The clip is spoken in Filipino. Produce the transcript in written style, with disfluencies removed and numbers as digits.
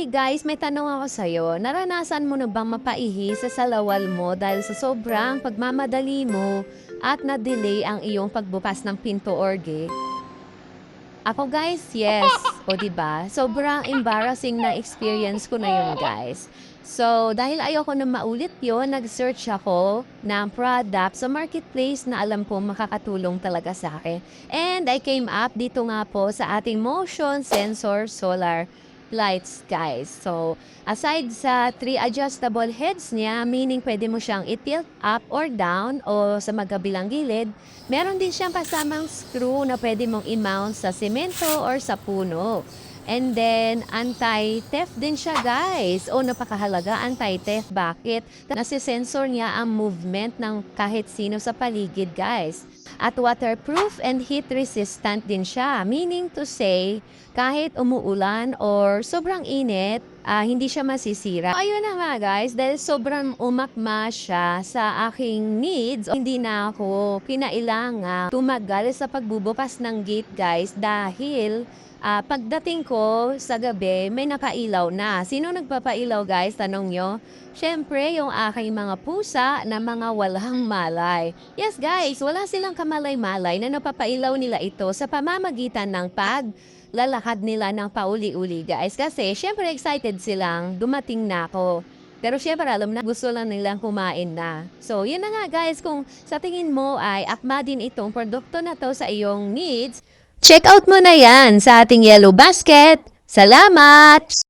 Hey guys, may tanong ako sa'yo. Naranasan mo na bang mapaihi sa salawal mo dahil sa sobrang pagmamadali mo at na-delay ang iyong pagbukas ng pinto or gate? Ako guys, yes. O 'di ba? Sobrang embarrassing na experience ko na yun, guys. So, dahil ayoko na maulit yon, nag-search ako ng product sa marketplace na alam ko makakatulong talaga sa akin. And I came up dito nga po sa ating motion sensor solar lights, guys. So, aside sa three adjustable heads niya, meaning pwede mo siyang i-tilt up or down o sa magkabilang gilid, meron din siyang kasamang screw na pwede mong i-mount sa semento or sa puno. And then, anti-theft din siya, guys. O, napakahalaga, anti-theft. Bakit? Nasi-sensor niya ang movement ng kahit sino sa paligid, guys. At waterproof and heat-resistant din siya. Meaning to say, kahit umuulan or sobrang init, hindi siya masisira. Ayun na nga, guys, dahil sobrang umakma siya sa aking needs, hindi na ako kinailangan tumagal sa pagbubukas ng gate, guys, dahil pagdating ko sa gabi, may nakailaw na. Sino nagpapailaw, guys? Tanong nyo. Siyempre, yung aking mga pusa na mga walang malay. Yes, guys, wala silang kamalay-malay na napapailaw nila ito sa pamamagitan ng paglalakad nila ng pauli-uli, guys. Kasi, siyempre, excited silang dumating na ako. Pero syempre, alam na, gusto lang nilang kumain na. So, yun na nga, guys. Kung sa tingin mo ay akma din itong produkto na to sa iyong needs, check out mo na yan sa ating Yellow Basket. Salamat!